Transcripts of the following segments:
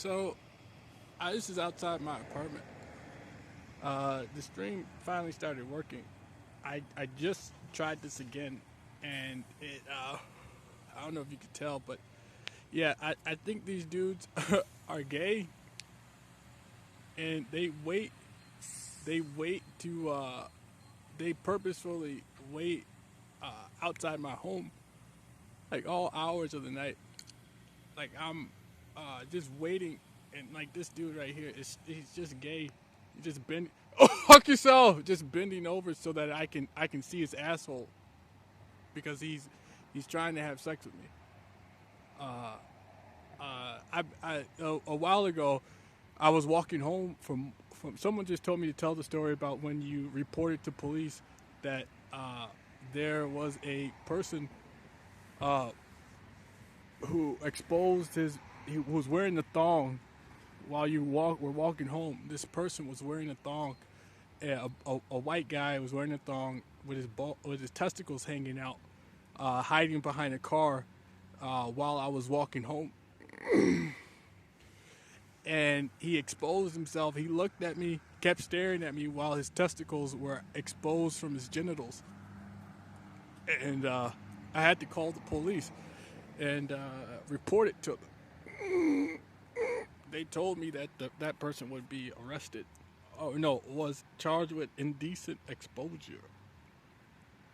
So, this is outside my apartment. The stream finally started working. I just tried this again, and I don't know if you could tell, but yeah, I think these dudes are gay, and they purposefully wait outside my home, like all hours of the night. Like I'm just waiting, and like this dude right here he's just gay. He just bend. Oh, fuck yourself! Just bending over so that I can see his asshole because he's trying to have sex with me. A while ago, I was walking home from someone just told me to tell the story about when you reported to police that there was a person uh, who exposed he was wearing a thong while were walking home. This person was wearing a thong. A white guy was wearing a thong with with his testicles hanging out, hiding behind a car while I was walking home. And he exposed himself. He looked at me, kept staring at me while his testicles were exposed from his genitals. And I had to call the police and report it to them. They told me that that person would be arrested. Oh no, was charged with indecent exposure.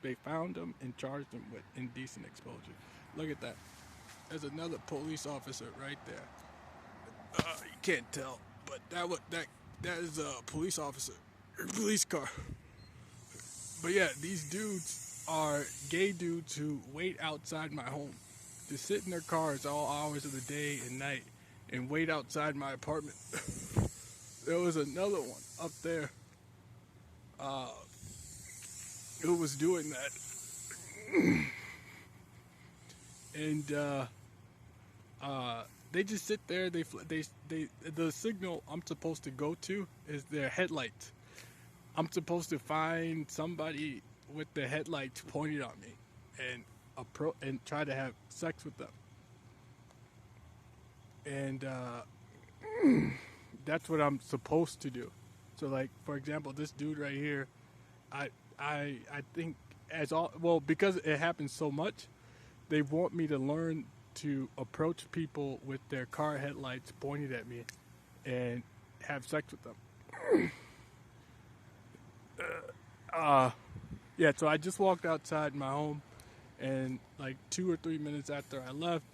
They found him and charged him with indecent exposure. Look at that. There's another police officer right there. You can't tell, but that is a police officer, police car. But yeah, these dudes are gay dudes who wait outside my home. Just sit in their cars all hours of the day and night and wait outside my apartment. There was another one up there who was doing that. And they just sit there. They the signal I'm supposed to go to is their headlights. I'm supposed to find somebody with the headlights pointed on me and try to have sex with them. And that's what I'm supposed to do. So, like, for example, this dude right here, I think because it happens so much, they want me to learn to approach people with their car headlights pointed at me and have sex with them. Yeah, so I just walked outside my home, and like 2 or 3 minutes after I left,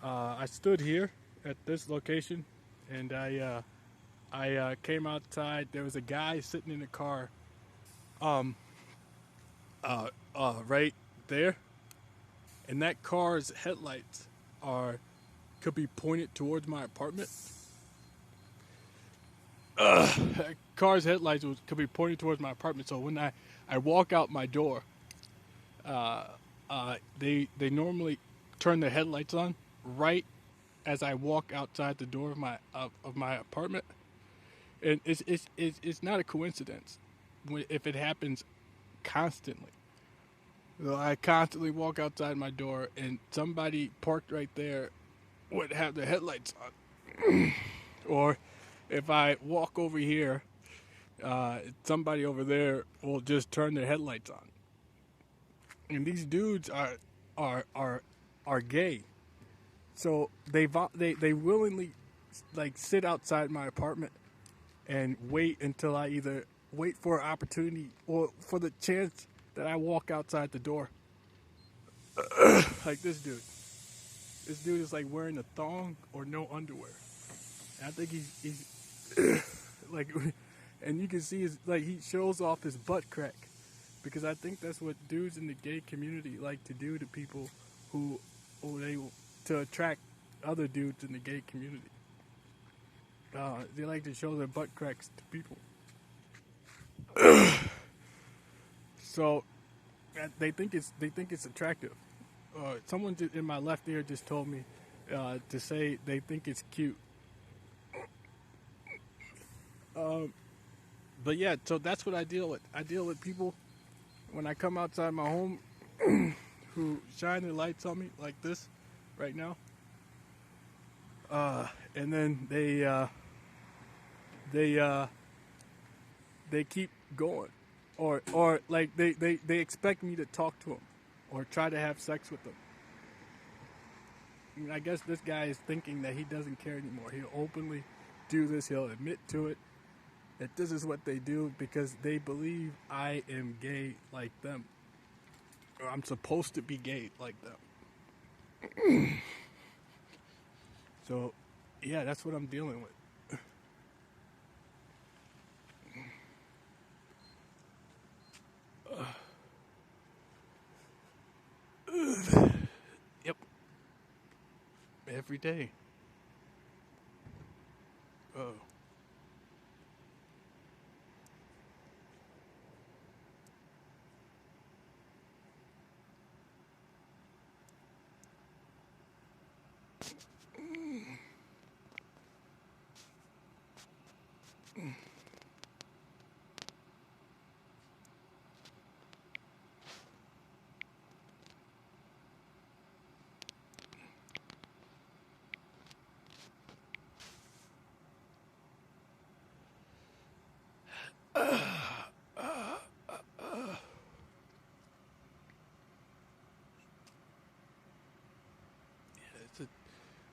I stood here at this location, and I came outside. There was a guy sitting in a car, right there, and that car's headlights could be pointed towards my apartment. That car's headlights could be pointed towards my apartment. So when I walk out my door, they normally turn their headlights on right as I walk outside the door of my apartment, and it's not a coincidence if it happens constantly. So I constantly walk outside my door, and somebody parked right there would have their headlights on. Or if I walk over here, somebody over there will just turn their headlights on. And these dudes are gay, so they willingly like sit outside my apartment and wait until I either wait for an opportunity or for the chance that I walk outside the door. Like this dude. This dude is like wearing a thong or no underwear. And I think he's like, and you can see he shows off his butt crack, because I think that's what dudes in the gay community like to do to people to attract other dudes in the gay community. They like to show their butt cracks to people. So they think it's attractive. Someone in my left ear just told me to say they think it's cute. But yeah, so that's what I deal with. I deal with people when I come outside my home who shine their lights on me like this right now. And then they keep going, or like they expect me to talk to them, or try to have sex with them. I mean, I guess this guy is thinking that he doesn't care anymore. He'll openly do this. He'll admit to it. That this is what they do because they believe I am gay like them, or I'm supposed to be gay like them. So, yeah, that's what I'm dealing with. Yep, every day. Oh.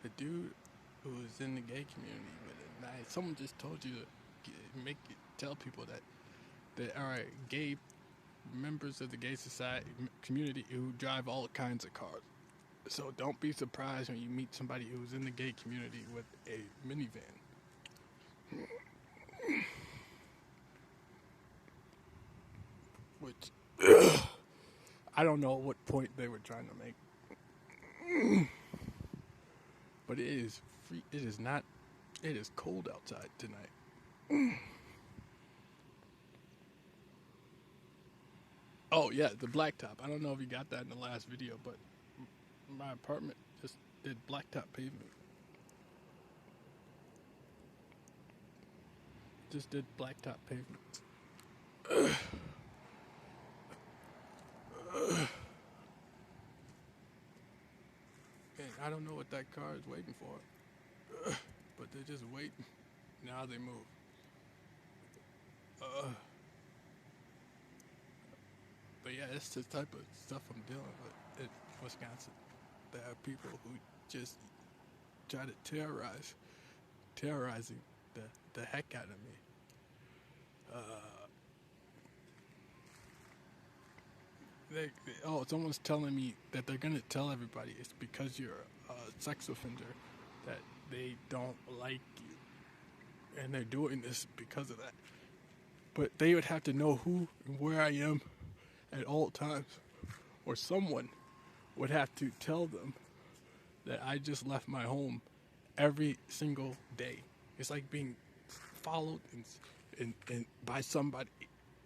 It's a dude who is in the gay community, but at night, someone just told you to tell people that are gay members of the gay society community who drive all kinds of cars. So don't be surprised when you meet somebody who's in the gay community with a minivan. Which I don't know what point they were trying to make. But it is free. It is not. It is cold outside tonight. Oh yeah, the blacktop. I don't know if you got that in the last video, but my apartment just did blacktop pavement. Just did blacktop pavement. And I don't know what that car is waiting for, but they're just waiting. Now they move. But yeah, it's the type of stuff I'm dealing with in Wisconsin. There are people who just try to terrorizing the heck out of me. Someone's telling me that they're gonna tell everybody it's because you're a sex offender that they don't like you, and they're doing this because of that. But they would have to know who and where I am at all times, or someone would have to tell them that I just left my home every single day. It's like being followed and by somebody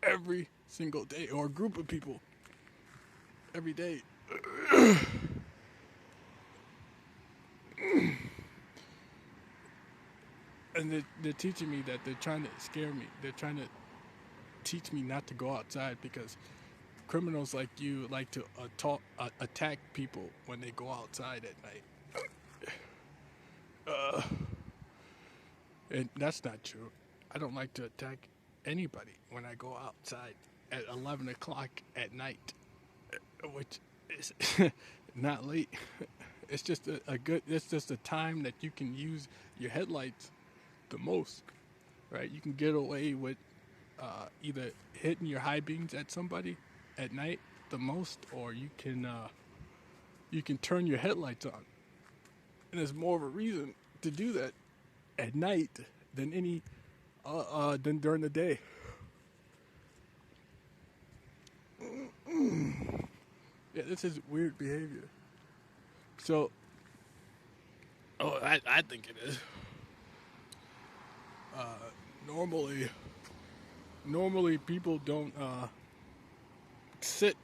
every single day, or a group of people every day. And they're teaching me that they're trying to scare me. They're trying to teach me not to go outside because criminals like you like to attack people when they go outside at night. And that's not true. I don't like to attack anybody when I go outside at 11 o'clock at night, which is not late. It's just it's just a time that you can use your headlights the most, right? You can get away with either hitting your high beams at somebody at night the most, or you can turn your headlights on. And there's more of a reason to do that at night than than during the day. Yeah, this is weird behavior. So, I think it is. Normally people don't sit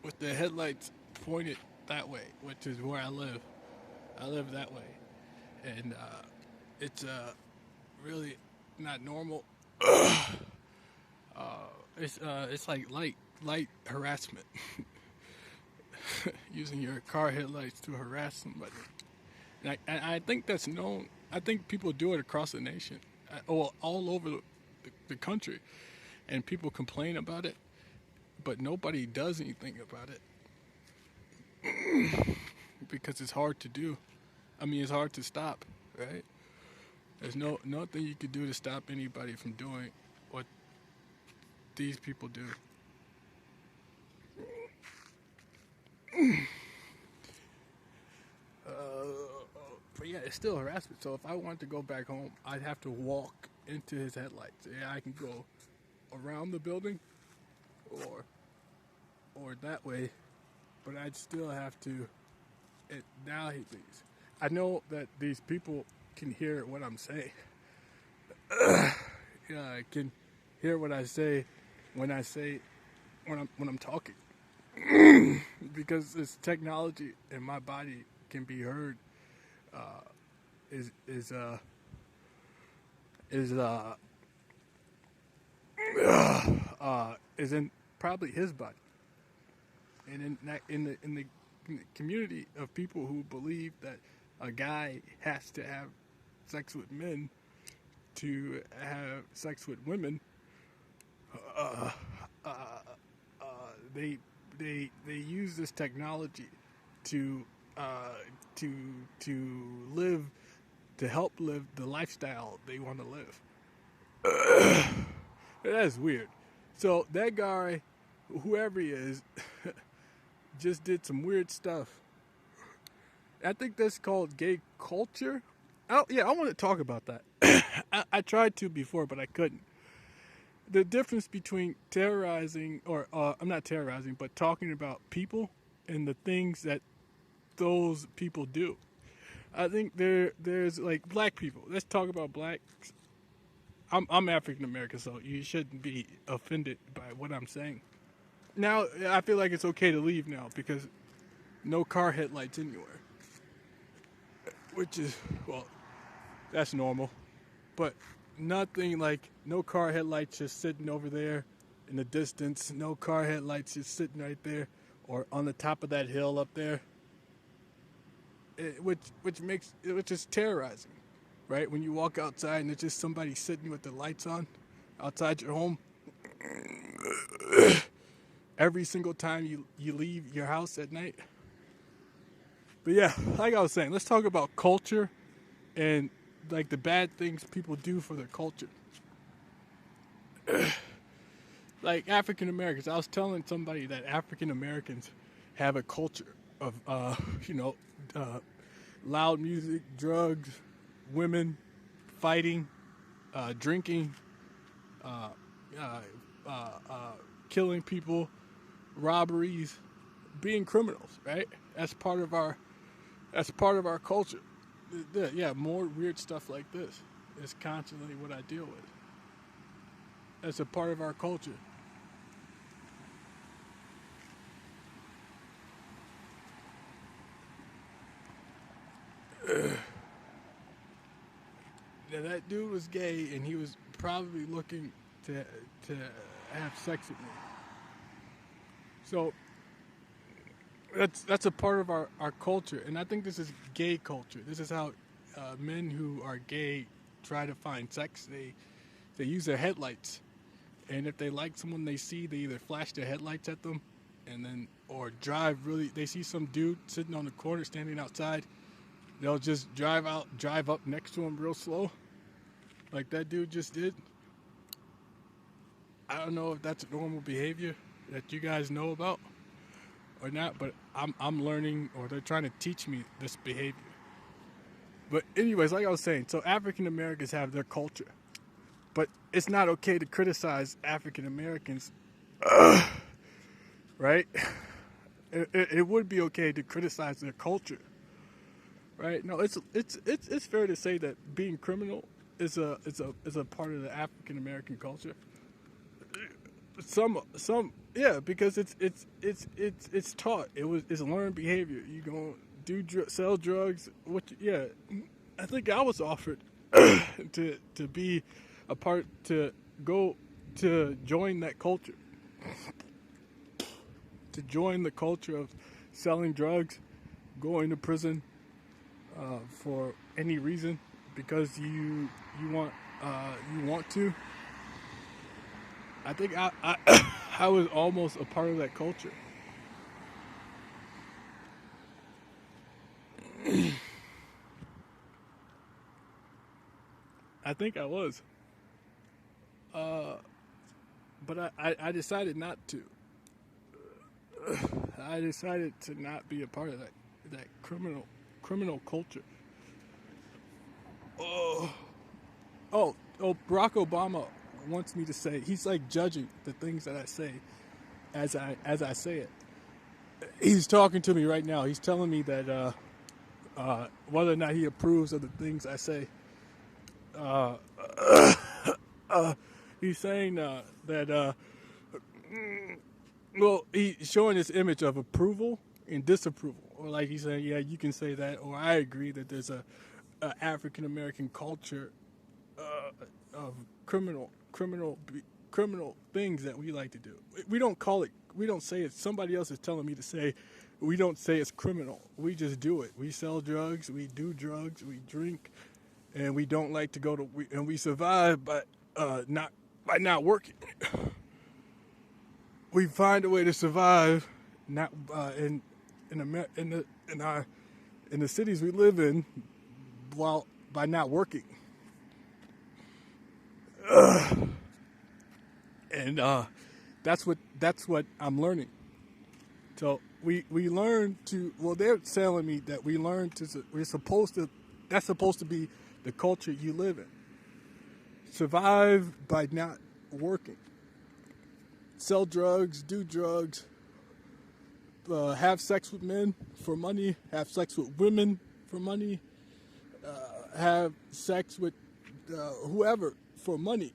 with their headlights pointed that way, which is where I live. I live that way, and it's really not normal. It's like light harassment. Using your car headlights to harass somebody. And I think that's known. I think people do it across the nation, or all over the country, and people complain about it, but nobody does anything about it because it's hard to do. I mean, it's hard to stop, right? There's nothing you could do to stop anybody from doing what these people do. But yeah, it's still harassment. So if I wanted to go back home, I'd have to walk into his headlights. Yeah, I can go around the building, or that way, but I'd still have to. Now he leaves. I know that these people can hear what I'm saying. Yeah, I can hear what I say when I'm talking, because this technology in my body can be heard. Is is uh is is in probably his body, and in the community of people who believe that a guy has to have sex with men to have sex with women, uh, uh, uh, they they use this technology to to live, to help live the lifestyle they want to live. That's weird. So that guy, whoever he is, just did some weird stuff. I think that's called gay culture. Oh yeah, I want to talk about that. I tried to before, but I couldn't. The difference between terrorizing, or I'm not terrorizing, but talking about people and the things that those people do. I think there's like black people. Let's talk about blacks. I'm African American, so you shouldn't be offended by what I'm saying. Now I feel like it's okay to leave now because no car headlights anywhere, which is, well, that's normal. But nothing like no car headlights just sitting over there in the distance. No car headlights just sitting right there or on the top of that hill up there. Which is terrorizing, right? When you walk outside and there's just somebody sitting with the lights on outside your home. Every single time you leave your house at night. But yeah, like I was saying, let's talk about culture and like the bad things people do for their culture. Like African Americans, I was telling somebody that African Americans have a culture of, loud music, drugs, women, fighting, drinking, uh, uh, killing people, robberies, being criminals. Right? That's part of our culture. Yeah, more weird stuff like this is constantly what I deal with. That's a part of our culture. Now, that dude was gay, and he was probably looking to have sex with me. So that's a part of our culture, and I think this is gay culture. This is how men who are gay try to find sex. They use their headlights, and if they like someone they see, they either flash their headlights at them, and then or drive really. They see some dude sitting on the corner, standing outside. They'll just drive up next to him real slow, like that dude just did. I don't know if that's a normal behavior that you guys know about or not, but I'm learning, or they're trying to teach me this behavior. But anyways, like I was saying, so African Americans have their culture, but it's not okay to criticize African Americans, right? It would be okay to criticize their culture, right? No, it's fair to say that being criminal is a part of the African American culture. Some yeah, because it's taught. It's learned behavior. You gonna sell drugs? Yeah, I think I was offered to be a part, to go to join that culture, to join the culture of selling drugs, going to prison, for any reason because you want to. I think I was almost a part of that culture. I think I was, but I decided not to. I decided to not be a part of that criminal culture. Oh, Barack Obama wants me to say, he's like judging the things that I say as I say it. He's talking to me right now. He's telling me that whether or not he approves of the things I say. Uh, he's saying that well, he's showing this image of approval and disapproval, or like he's saying, yeah, you can say that, or I agree that there's a African American culture of criminal things that we like to do. We don't call it. We don't say it. Somebody else is telling me to say. We don't say it's criminal. We just do it. We sell drugs. We do drugs. We drink, and we don't like to go to. And we survive by not working. We find a way to survive, not in the cities we live in, while by not working. And that's what I'm learning. So we learn to. Well, they're telling me that that's supposed to be the culture you live in. Survive by not working. Sell drugs, do drugs, have sex with men for money, have sex with women for money, have sex with whoever for money,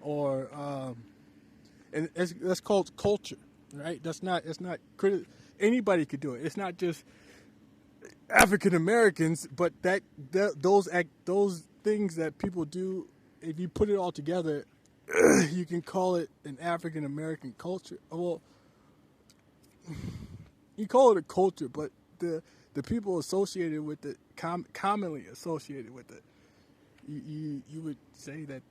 or and that's called culture, right? It's not anybody could do it. It's not just African Americans, but those things that people do. If you put it all together, you can call it an African American culture. Well, you call it a culture, but the people associated with it, commonly associated with it, you would say that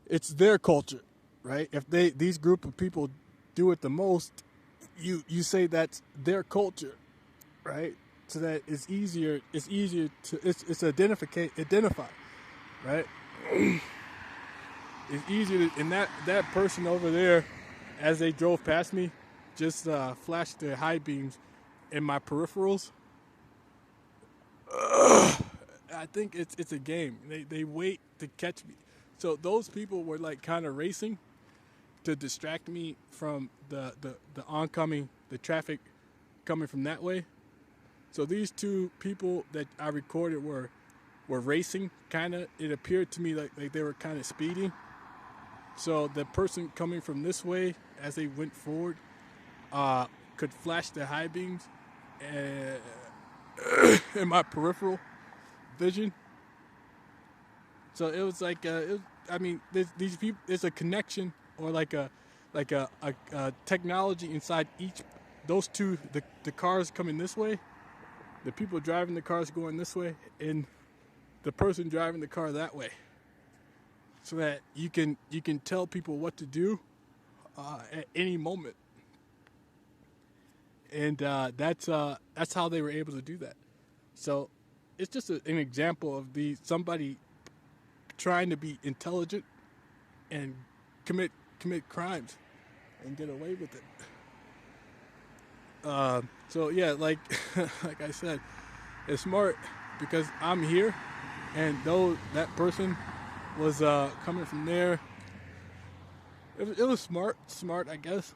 it's their culture, right? If these group of people do it the most, you say that's their culture, right? So that it's easier to identify, right? It's easier to, and that person over there, as they drove past me, just flashed their high beams in my peripherals. I think it's a game. They wait to catch me. So those people were like kind of racing to distract me from the traffic coming from that way. So these two people that I recorded were racing, kind of. It appeared to me like they were kind of speeding. So the person coming from this way, as they went forward, could flash their high beams in my peripheral vision. So it was like, these people. There's a connection, or like a technology inside each. Those two, the cars coming this way, the people driving the cars going this way, and the person driving the car that way. So that you can tell people what to do at any moment, and that's how they were able to do that. So it's just an example of somebody trying to be intelligent and commit crimes and get away with it. So yeah, like like I said, it's smart because I'm here, and though that person was coming from there. It was smart, I guess.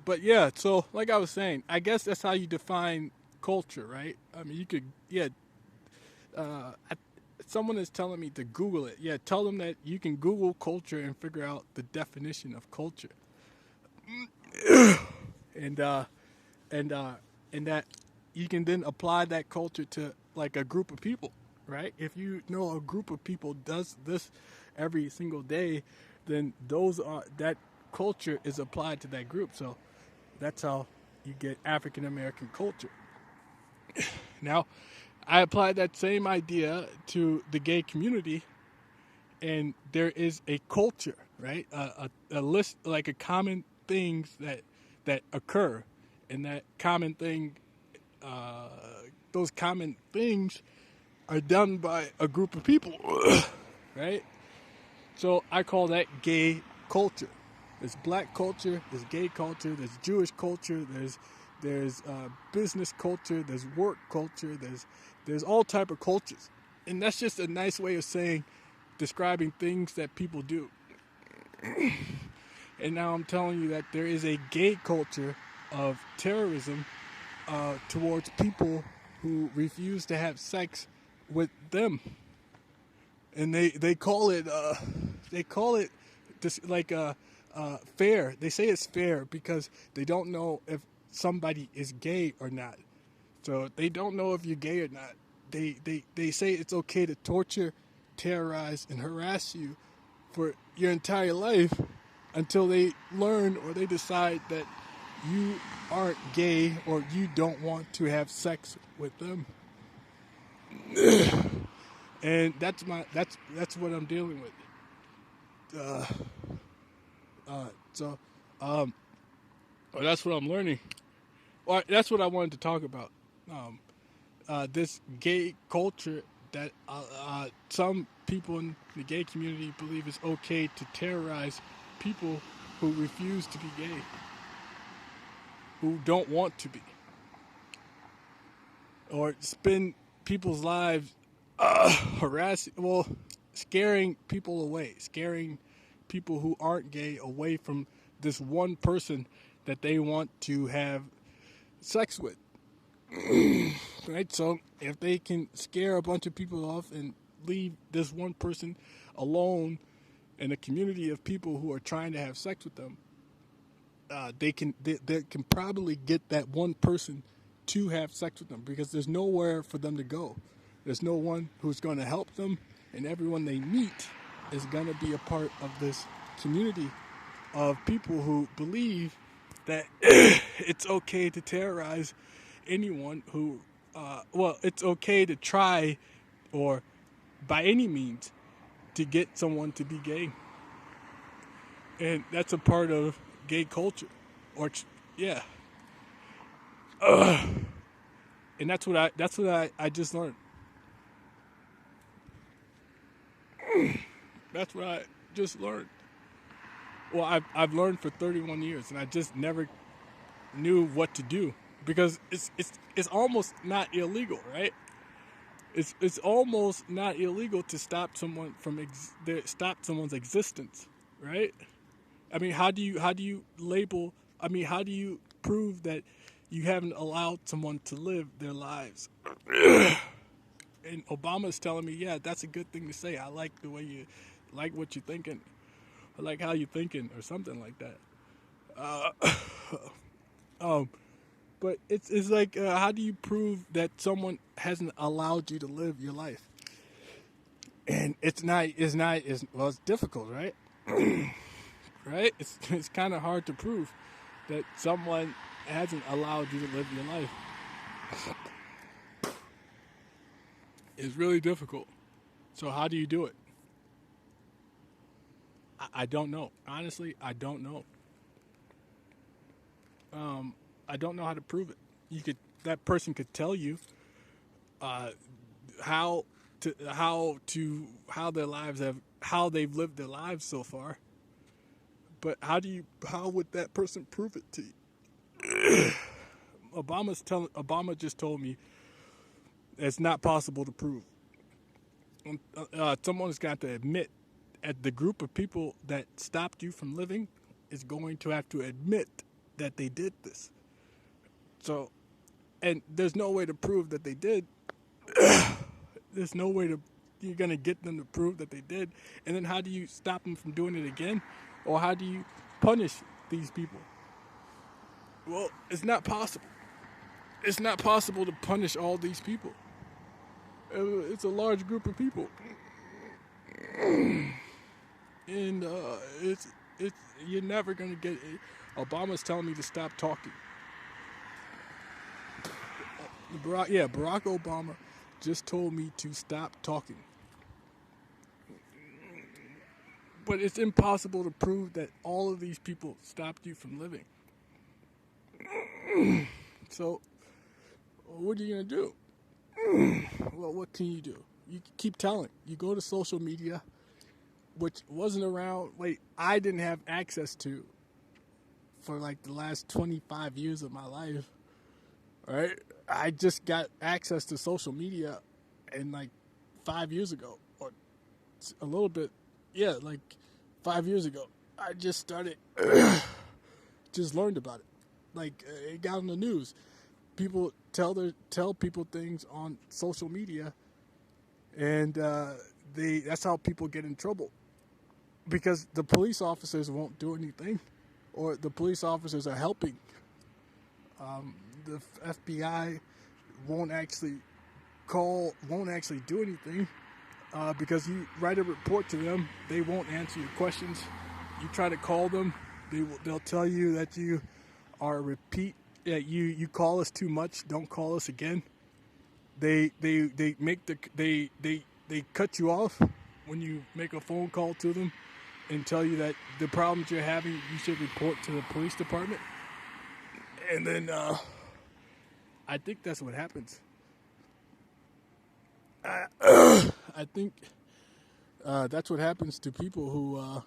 But yeah, so like I was saying, I guess that's how you define culture, right? I mean, you could, yeah. Someone is telling me to Google it. Yeah, tell them that you can Google culture and figure out the definition of culture, and that you can then apply that culture to like a group of people. Right? If you know a group of people does this every single day, then that culture is applied to that group. So that's how you get African American culture. Now, I applied that same idea to the gay community, and there is a culture, right? A list, like a common things that occur, and that common thing, those common things are done by a group of people, right? So I call that gay culture. There's black culture, there's gay culture, there's Jewish culture, there's business culture, there's work culture, there's all type of cultures, and that's just a nice way of saying describing things that people do. And now I'm telling you that there is a gay culture of terrorism towards people who refuse to have sex with them, and they call it this like fair. They say it's fair because they don't know if somebody is gay or not. So they don't know if you're gay or not. They say it's okay to torture, terrorize, and harass you for your entire life until they learn or they decide that you aren't gay or you don't want to have sex with them. And that's what I'm dealing with. Well, that's what I'm learning. Well, that's what I wanted to talk about. This gay culture that some people in the gay community believe it's okay to terrorize people who refuse to be gay, who don't want to be, or spend people's lives scaring people away, scaring people who aren't gay away from this one person that they want to have sex with. Right? So if they can scare a bunch of people off and leave this one person alone in a community of people who are trying to have sex with them, they can probably get that one person to have sex with them, because there's nowhere for them to go. There's no one who's going to help them, and everyone they meet is going to be a part of this community of people who believe that it's okay to terrorize anyone who, it's okay to try or by any means to get someone to be gay. And that's a part of gay culture. Or, yeah. And that's what I just learned. That's what I just learned. Well, I've learned for 31 years, and I just never knew what to do, because it's almost not illegal, right? It's almost not illegal to stop someone from stop someone's existence, right? I mean, how do you label? I mean, how do you prove that you haven't allowed someone to live their lives? And Obama's telling me, yeah, that's a good thing to say. I like the way you like what you're thinking. I like how you're thinking, or something like that. But it's like, how do you prove that someone hasn't allowed you to live your life? And it's difficult, right? Right? It's kind of hard to prove that someone hasn't allowed you to live your life. It's really difficult. So how do you do it? I don't know. Honestly, I don't know. I don't know how to prove it. That person could tell you how they've lived their lives so far. But how would that person prove it to you? Obama just told me it's not possible to prove. Someone's got to admit, at the group of people that stopped you from living is going to have to admit that they did this. So, and there's no way to prove that they did. There's no way you're going to get them to prove that they did. And then how do you stop them from doing it again? Or how do you punish these people? Well, it's not possible. It's not possible to punish all these people. It's a large group of people. And it's you're never going to get it. Obama's telling me to stop talking. Barack Obama just told me to stop talking. But it's impossible to prove that all of these people stopped you from living. So, what are you going to do? Well, what can you do? You keep telling. You go to social media, which wasn't around, I didn't have access to for like the last 25 years of my life, right? I just got access to social media in like 5 years ago, or a little bit, like 5 years ago. I just started, just learned about it. It got on the news. People tell people things on social media, and that's how people get in trouble, because the police officers won't do anything, or the police officers are helping. The FBI won't actually do anything, because you write a report to them, they won't answer your questions. You try to call them, they'll tell you that you are you call us too much, don't call us again. They cut you off when you make a phone call to them and tell you that the problems you're having, you should report to the police department. And then I think that's what happens. I think that's what happens to people who.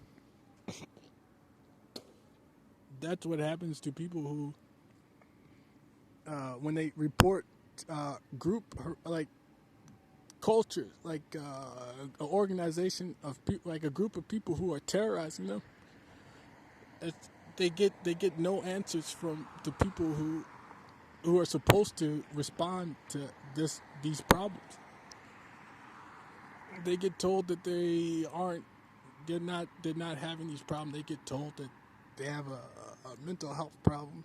That's what happens to people who, when they report group culture, an organization of people, like a group of people who are terrorizing them. They get no answers from the people who are supposed to respond to these problems. They get told that they're not having these problems. They get told that they have a mental health problem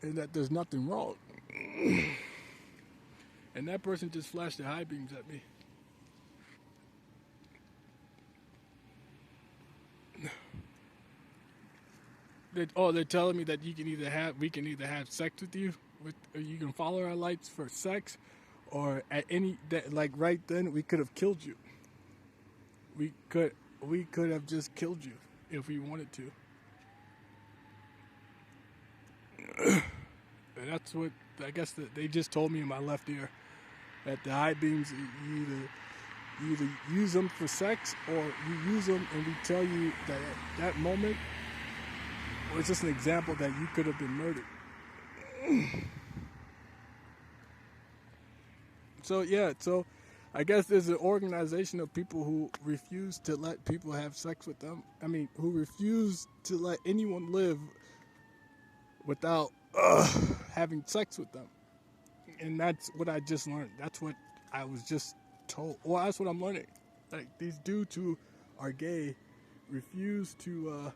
and that there's nothing wrong. And that person just flashed their high beams at me. They're telling me that we can either have sex with you, or you can follow our lights for sex, or right then we could have killed you. We could have just killed you if we wanted to. That's what I guess they just told me in my left ear, that the high beams, you either use them for sex, or you use them and we tell you that at that moment was just an example that you could have been murdered. So I guess there's an organization of people who refuse to let people have sex with them. I mean, who refuse to let anyone live without having sex with them. And that's what I just learned. That's what I was just told. Well, that's what I'm learning. Like, these dudes who are gay refuse to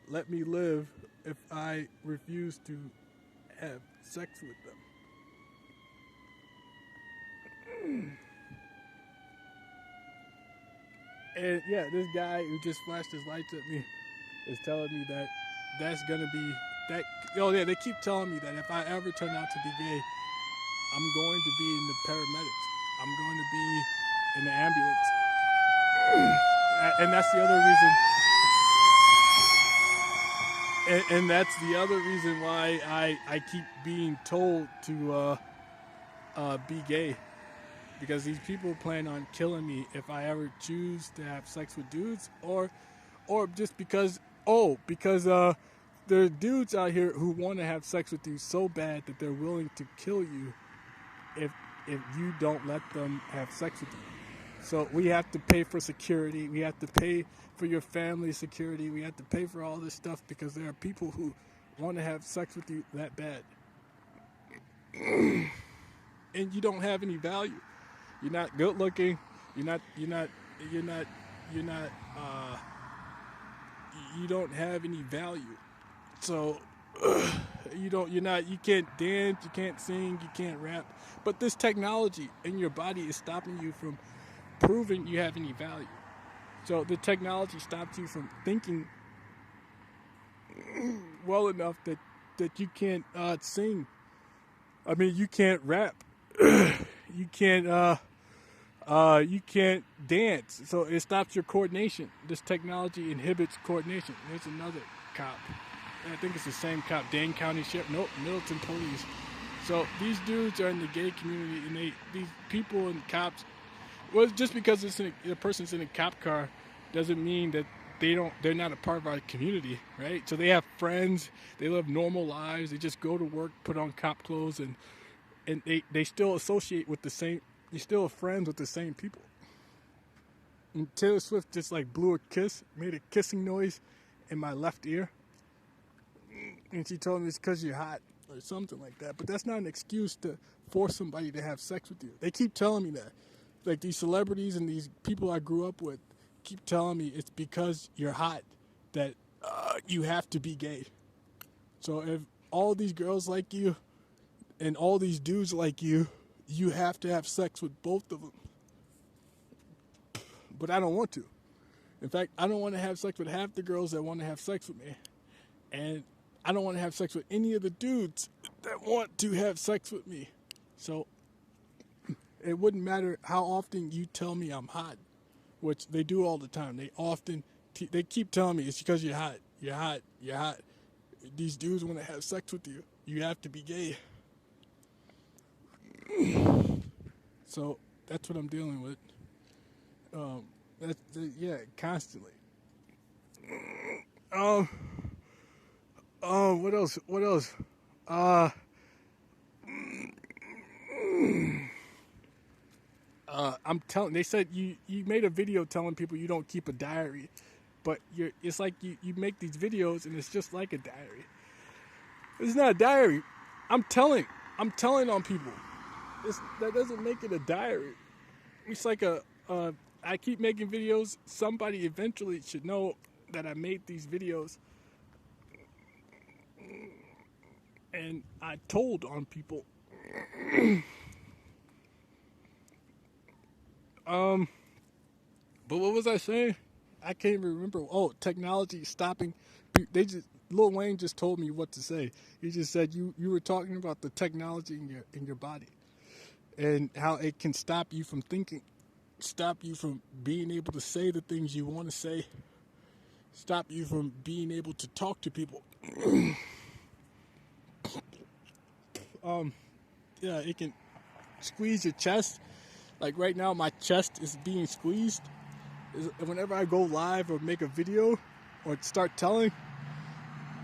let me live if I refuse to have sex with them. And yeah, this guy who just flashed his lights at me is telling me that that's gonna be that. Oh yeah, they keep telling me that if I ever turn out to be gay, I'm going to be in the paramedics. I'm going to be in the ambulance. And that's the other reason. And that's the other reason why I keep being told to be gay. Because these people plan on killing me if I ever choose to have sex with dudes, or just because there are dudes out here who want to have sex with you so bad that they're willing to kill you if you don't let them have sex with you. So we have to pay for security. We have to pay for your family's security. We have to pay for all this stuff because there are people who want to have sex with you that bad. And you don't have any value. You're not good looking. You don't have any value. So you can't dance, you can't sing, you can't rap. But this technology in your body is stopping you from proving you have any value. So the technology stops you from thinking well enough that you can't sing I mean, you can't rap. You can't dance. So it stops your coordination. This technology inhibits coordination. There's another cop. I think it's the same cop. Dane County Sheriff. Nope, Middleton Police. So these dudes are in the gay community, and these people and cops. Well, just because a person's in a cop car doesn't mean that they're not a part of our community, right? So they have friends, they live normal lives, they just go to work, put on cop clothes, and they still associate with the same. They still are friends with the same people. And Taylor Swift just like blew a kiss, made a kissing noise in my left ear, and she told me it's because you're hot or something like that. But that's not an excuse to force somebody to have sex with you. They keep telling me that. Like these celebrities and these people I grew up with keep telling me it's because you're hot that you have to be gay. So if all these girls like you and all these dudes like you have to have sex with both of them. But I don't want to. In fact, I don't want to have sex with half the girls that want to have sex with me. And I don't want to have sex with any of the dudes that want to have sex with me. So it wouldn't matter how often you tell me I'm hot, which they do all the time. They keep telling me it's because you're hot, you're hot, you're hot. These dudes want to have sex with you. You have to be gay. So that's what I'm dealing with. Yeah, constantly. What else? What else? I'm telling. They said you made a video telling people you don't keep a diary, but it's like you make these videos and it's just like a diary. It's not a diary. I'm telling on people. That doesn't make it a diary. It's like I keep making videos. Somebody eventually should know that I made these videos, and I told on people. But what was I saying? I can't even remember. Oh, technology stopping. Lil Wayne just told me what to say. He just said you were talking about the technology in your body and how it can stop you from thinking, stop you from being able to say the things you want to say, stop you from being able to talk to people. Yeah, it can squeeze your chest. Like right now, my chest is being squeezed. Whenever I go live or make a video or start telling,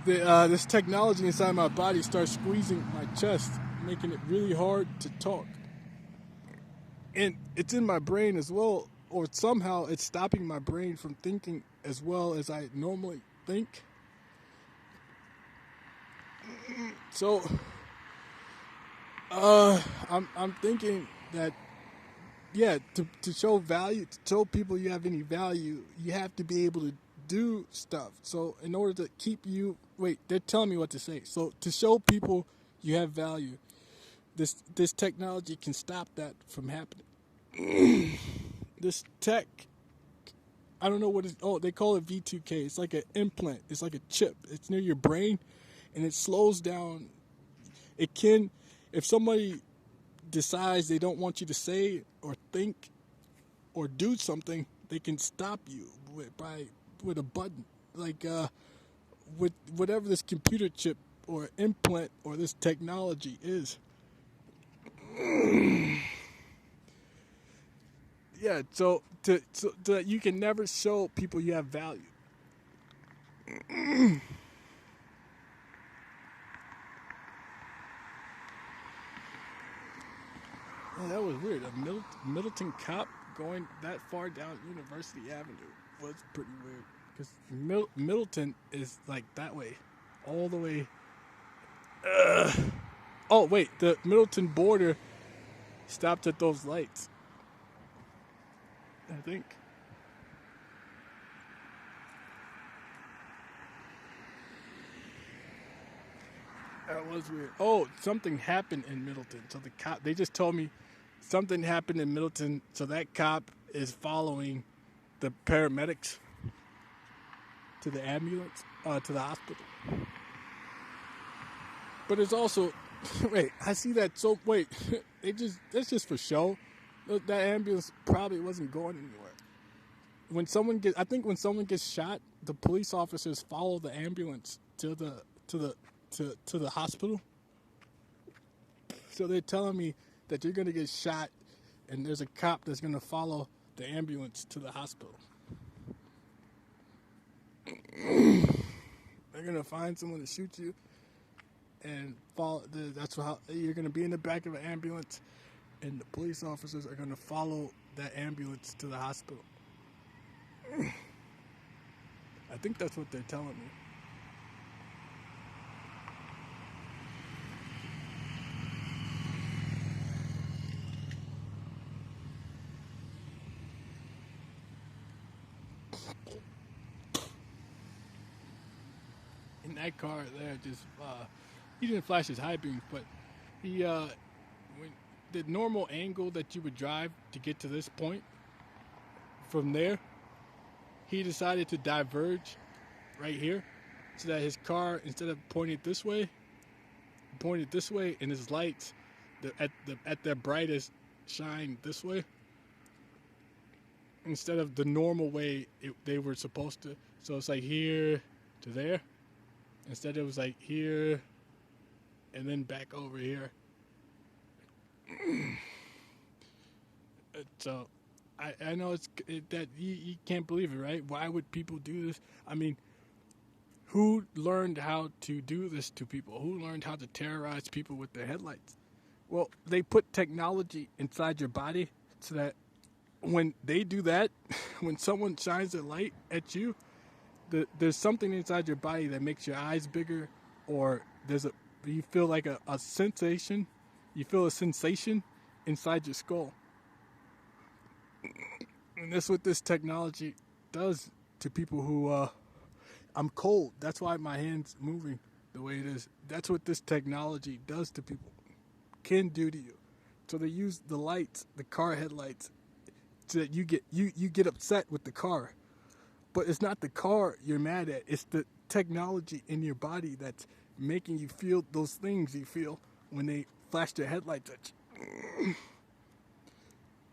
this technology inside my body starts squeezing my chest, making it really hard to talk. And it's in my brain as well, or somehow it's stopping my brain from thinking as well as I normally think. So, I'm thinking that, yeah, to show value, to show people you have any value, you have to be able to do stuff. So in order to keep you, they're telling me what to say. So to show people you have value, this technology can stop that from happening. This tech, I don't know what it's, they call it V2K. It's like an implant. It's like a chip. It's near your brain, and it slows down. It can, if somebody decides they don't want you to say or think or do something, they can stop you with a button, like with whatever this computer chip or implant or this technology is. Yeah, so you can never show people you have value. Yeah, that was weird. A Middleton cop going that far down University Avenue was pretty weird. Because Middleton is like that way. All the way. Oh, wait. The Middleton border stopped at those lights. I think. That was weird. Oh, something happened in Middleton. So the cop, they just told me something happened in Middleton. So that cop is following the paramedics to the ambulance, to the hospital. But it's also Wait, I see that. So wait, that's just for show. That ambulance probably wasn't going anywhere. I think when someone gets shot, the police officers follow the ambulance to the hospital. So they're telling me that you're gonna get shot, and there's a cop that's gonna follow the ambulance to the hospital. They're gonna find someone to shoot you, and follow. That's how you're gonna be in the back of an ambulance, and the police officers are gonna follow that ambulance to the hospital. I think that's what they're telling me. In that car there, just he didn't flash his high beams, but he when the normal angle that you would drive to get to this point, from there, he decided to diverge right here, so that his car, instead of pointed this way, and his lights, at their brightest, shine this way, instead of the normal way they were supposed to. So it's like here to there. Instead, it was like here and then back over here. So I know that you can't believe it, right? Why would people do this? I mean, who learned how to do this to people? Who learned how to terrorize people with their headlights? Well, they put technology inside your body so that when they do that, when someone shines a light at you, there's something inside your body that makes your eyes bigger, or you feel like a sensation. You feel a sensation inside your skull. And that's what this technology does to people who, I'm cold. That's why my hand's moving the way it is. That's what this technology does to people, can do to you. So they use the lights, the car headlights, so that you get upset with the car. But it's not the car you're mad at. It's the technology in your body that's making you feel those things you feel when they flash their headlights at you.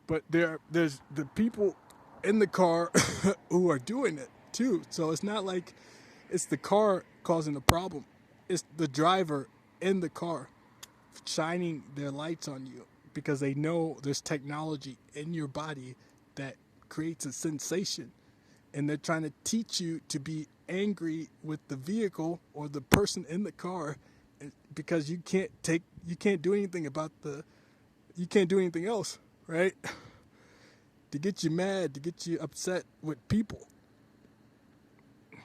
But there's the people in the car who are doing it too. So it's not like it's the car causing the problem. It's the driver in the car shining their lights on you because they know there's technology in your body that creates a sensation. And they're trying to teach you to be angry with the vehicle or the person in the car, because you can't do anything you can't do anything else, right? To get you mad, to get you upset with people,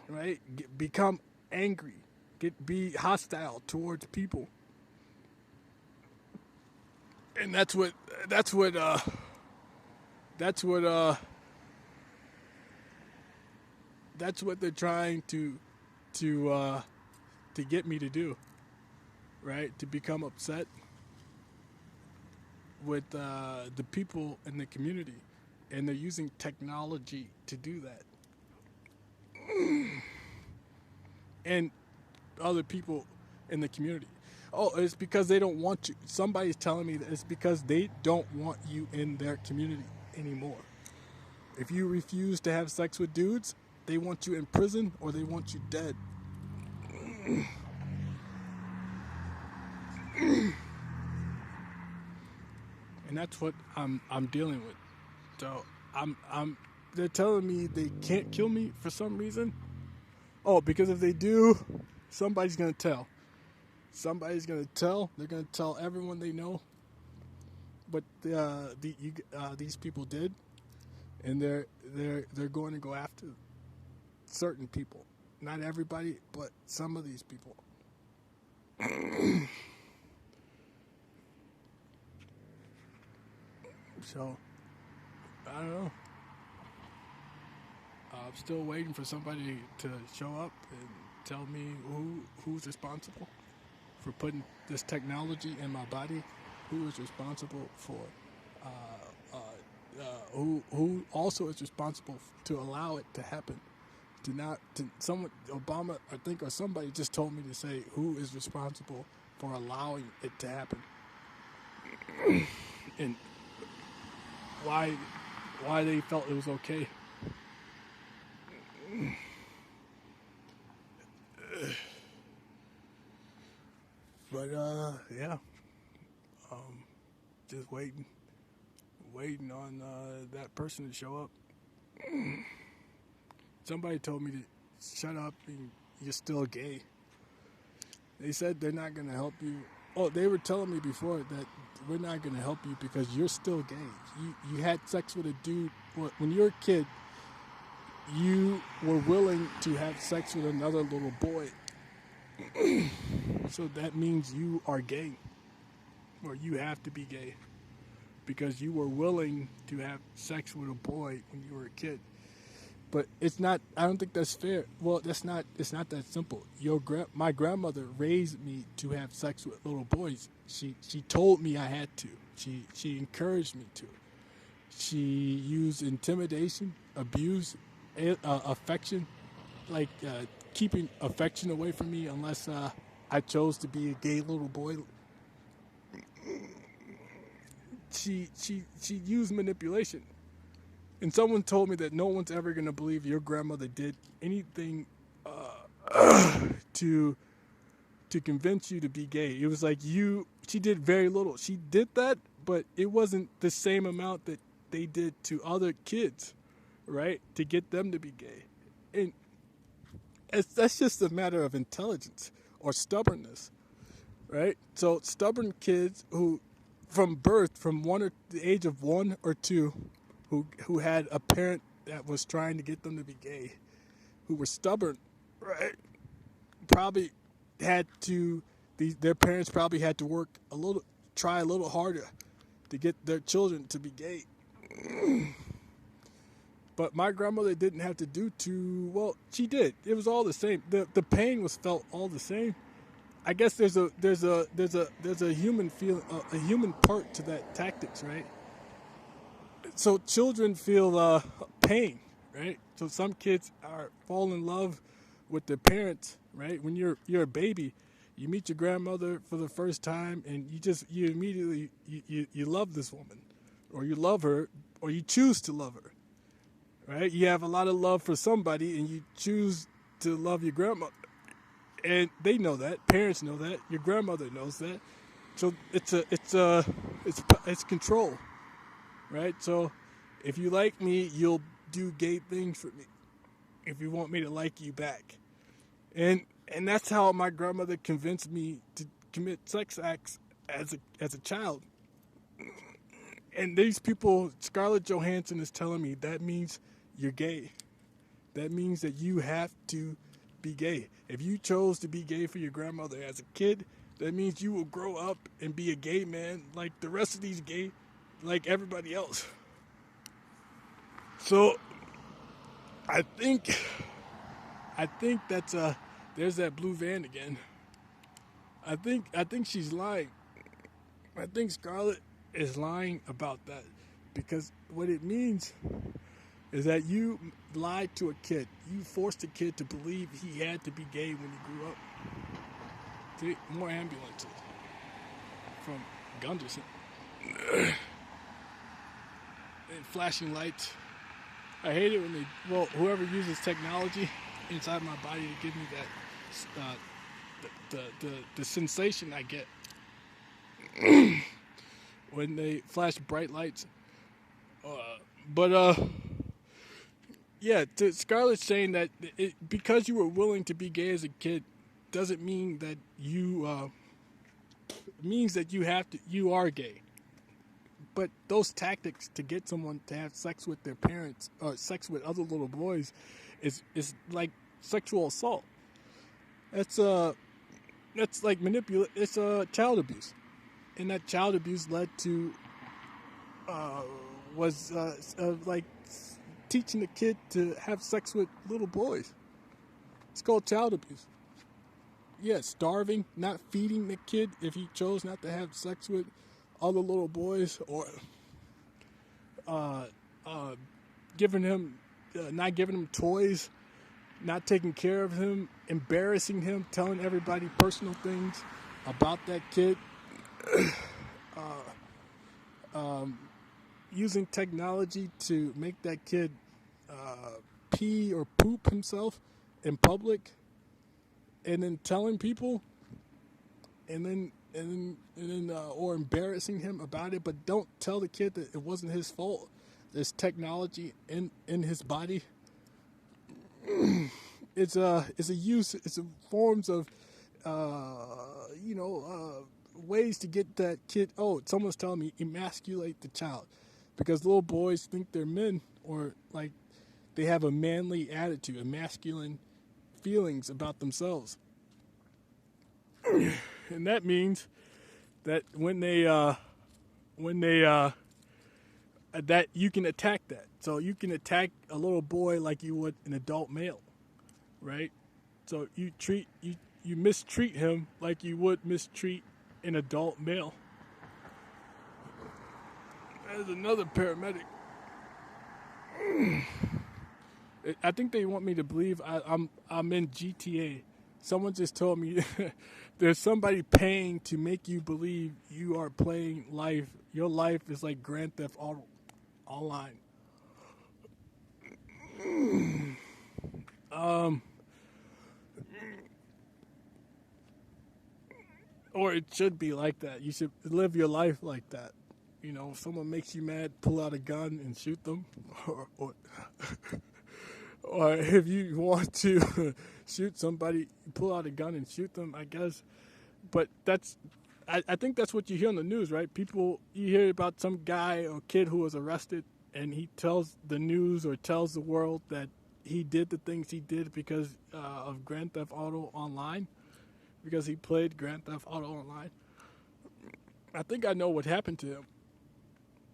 right? Become angry, be hostile towards people, and that's what they're trying to get me to do, right? To become upset with the people in the community, and they're using technology to do that. And other people in the community. Oh, it's because they don't want you. Somebody's telling me that it's because they don't want you in their community anymore. If you refuse to have sex with dudes, they want you in prison or they want you dead. And that's what I'm dealing with. So they're telling me they can't kill me for some reason. Oh, because if they do, somebody's gonna tell. Somebody's gonna tell. They're gonna tell everyone they know. But these people did, and they're going to go after certain people. Not everybody, but some of these people. So I don't know. I'm still waiting for somebody to show up and tell me who's responsible for putting this technology in my body. Who is responsible for who also is responsible to allow it to happen? Someone, Obama, I think, or somebody just told me to say who is responsible for allowing it to happen, and why they felt it was okay. But yeah, just waiting on that person to show up. Somebody told me to shut up and you're still gay. They said they're not going to help you. Oh, they were telling me before that we're not going to help you because you're still gay. You had sex with a dude. When you were a kid, you were willing to have sex with another little boy. So that means you are gay. Or you have to be gay. Because you were willing to have sex with a boy when you were a kid. But it's not. I don't think that's fair. Well, that's not. It's not that simple. My grandmother raised me to have sex with little boys. She told me I had to. She encouraged me to. She used intimidation, abuse, affection, like keeping affection away from me unless I chose to be a gay little boy. She used manipulation. And someone told me that no one's ever going to believe your grandmother did anything to convince you to be gay. It was like she did very little. She did that, but it wasn't the same amount that they did to other kids, right? To get them to be gay. And that's just a matter of intelligence or stubbornness, right? So stubborn kids who, from birth, from the age of 1 or 2, who had a parent that was trying to get them to be gay, who were stubborn, right? Probably had to, their parents probably had to try a little harder to get their children to be gay. But my grandmother didn't have to do well. She did. It was all the same. The pain was felt all the same. I guess there's a human feeling, a human part to that tactics, right? So children feel pain, right? So some kids fall in love with their parents, right? When you're a baby, you meet your grandmother for the first time, and you immediately you love this woman, or you love her, or you choose to love her, right? You have a lot of love for somebody, and you choose to love your grandmother, and they know that. Parents know that. Your grandmother knows that. So it's control. Right? So if you like me, you'll do gay things for me if you want me to like you back. And that's how my grandmother convinced me to commit sex acts as a child. And these people, Scarlett Johansson is telling me that means you're gay. That means that you have to be gay. If you chose to be gay for your grandmother as a kid, that means you will grow up and be a gay man like the rest of these gay, like everybody else. So I think that's there's that blue van again. I think she's lying. I think Scarlett is lying about that, because what it means is that you lied to a kid. You forced a kid to believe he had to be gay when he grew up. See, more ambulances from Gunderson. And flashing lights. I hate it when whoever uses technology inside my body to give me that, the sensation I get when they flash bright lights. Yeah, Scarlett's saying that because you were willing to be gay as a kid doesn't mean that means that you are gay. But those tactics to get someone to have sex with their parents or sex with other little boys is like sexual assault. That's like it's child abuse, and that child abuse led to like teaching the kid to have sex with little boys. It's called child abuse. Yeah, starving, not feeding the kid if he chose not to have sex with other little boys, or giving him, not giving him toys, not taking care of him, embarrassing him, telling everybody personal things, about that kid using technology to make that kid pee or poop himself in public, and then telling people, and then or embarrassing him about it, but don't tell the kid that it wasn't his fault. There's technology in his body. It's a forms of ways to get that kid. Oh, someone's telling me emasculate the child, because little boys think they're men, or like they have a manly attitude, a masculine feelings about themselves, and that means that when they that you can attack that. So you can attack a little boy like you would an adult male, right? So you mistreat him like you would mistreat an adult male. There's another paramedic. I think they want me to believe I'm in GTA. Someone just told me there's somebody paying to make you believe you are playing life. Your life is like Grand Theft Auto online. Or it should be like that. You should live your life like that. You know, if someone makes you mad, pull out a gun and shoot them, or if you want to shoot somebody, pull out a gun and shoot them, I guess. But I think that's what you hear on the news, right? People, you hear about some guy or kid who was arrested, and he tells the news or tells the world that he did the things he did because of Grand Theft Auto Online, because he played Grand Theft Auto Online. I think I know what happened to him.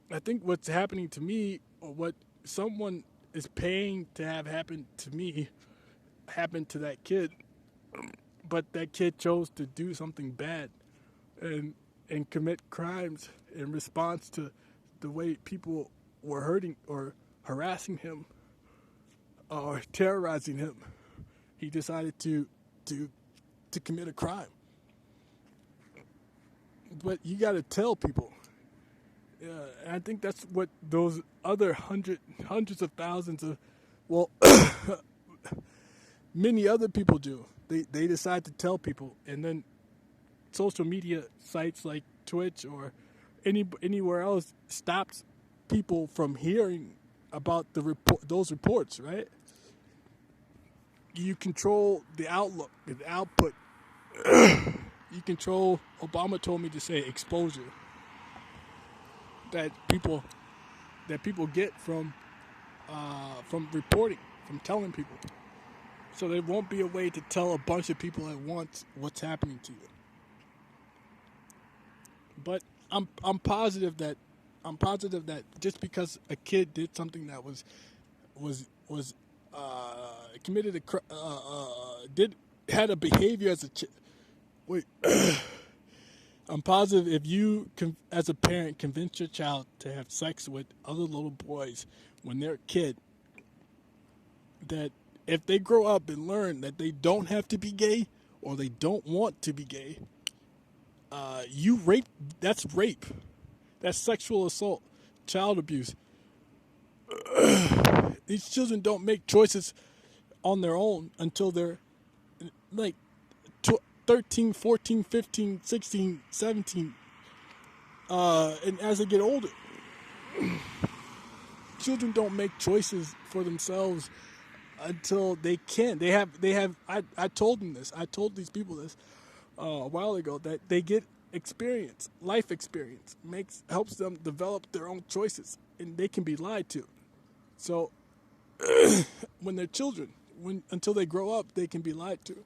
I think what's happening to me, or what someone is paying to have happen to me, happened to that kid, but that kid chose to do something bad and commit crimes in response to the way people were hurting or harassing him or terrorizing him. He decided to commit a crime. But you got to tell people. And I think that's what those other hundreds of thousands of, well, many other people do. They decide to tell people, and then social media sites like Twitch or anywhere else stops people from hearing about those reports, right? You control the outlook, the output. You control. Obama told me to say exposure that people get from reporting, from telling people. So there won't be a way to tell a bunch of people at once what's happening to you. But I'm positive that just because a kid did something that was committed had a behavior as a wait. I'm positive if you, as a parent, convince your child to have sex with other little boys when they're a kid, that if they grow up and learn that they don't have to be gay or they don't want to be gay, that's rape. That's sexual assault, child abuse. These children don't make choices on their own until they're like 13, 14, 15, 16, 17. And as they get older, children don't make choices for themselves until they can. They have. I told them this. I told these people this a while ago, that they get experience, life experience, helps them develop their own choices, and they can be lied to. So when they're children, until they grow up, they can be lied to.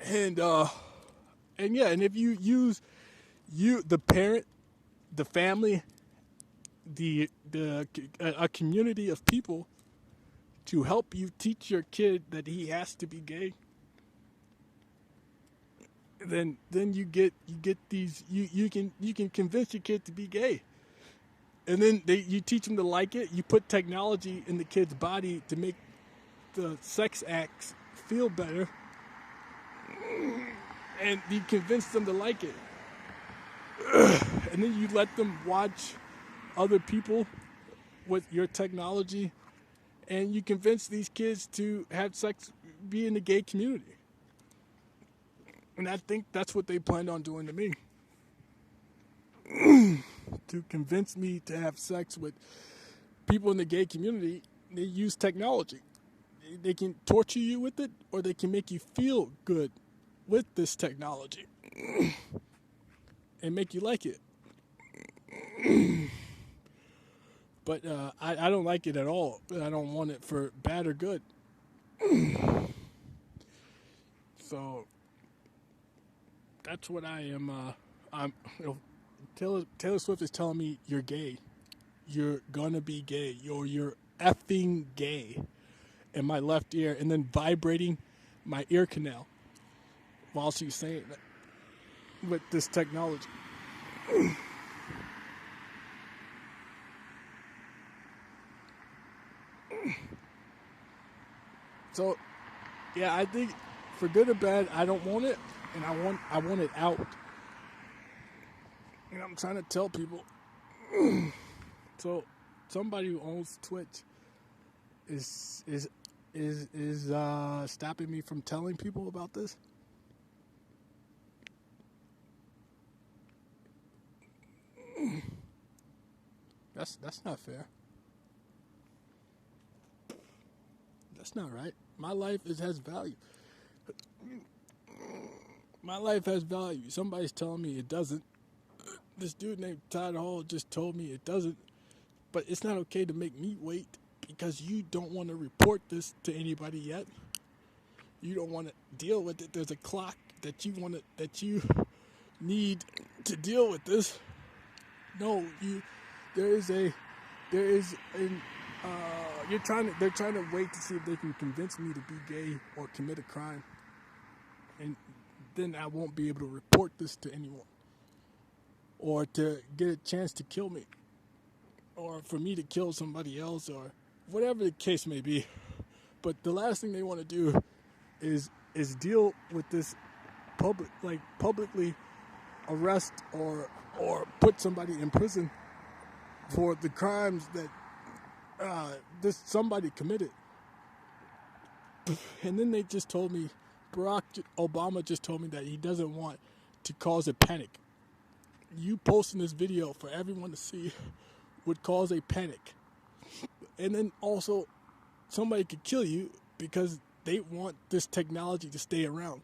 And and if you use the parent, the family, a community of people to help you teach your kid that he has to be gay, then you get these, you can convince your kid to be gay, and then you teach them to like it. You put technology in the kid's body to make the sex acts feel better, and you convince them to like it. And then you let them watch other people with your technology, and you convince these kids to have sex, be in the gay community. And I think that's what they planned on doing to me. To convince me to have sex with people in the gay community, they use technology. They can torture you with it, or they can make you feel good with this technology and make you like it. But I don't like it at all. I don't want it for bad or good. So that's what I am. Taylor Swift is telling me you're gay. You're gonna be gay. You're effing gay. In my left ear, and then vibrating my ear canal while she's saying that with this technology. So, yeah, I think for good or bad, I don't want it, and I want it out. And I'm trying to tell people. So, somebody who owns Twitch is stopping me from telling people about this. That's not fair. That's not right. My life has value. My life has value. Somebody's telling me it doesn't. This dude named Todd Hall just told me it doesn't. But it's not okay to make me wait because you don't want to report this to anybody yet. You don't want to deal with it. There's a clock that you need to deal with this. No, they're trying to wait to see if they can convince me to be gay or commit a crime. And then I won't be able to report this to anyone. Or to get a chance to kill me. Or for me to kill somebody else, or whatever the case may be. But the last thing they want to do is deal with this publicly arrest or put somebody in prison for the crimes that somebody committed. And then they just told me, Barack Obama just told me that he doesn't want to cause a panic. You posting this video for everyone to see would cause a panic. And then also, somebody could kill you because they want this technology to stay around.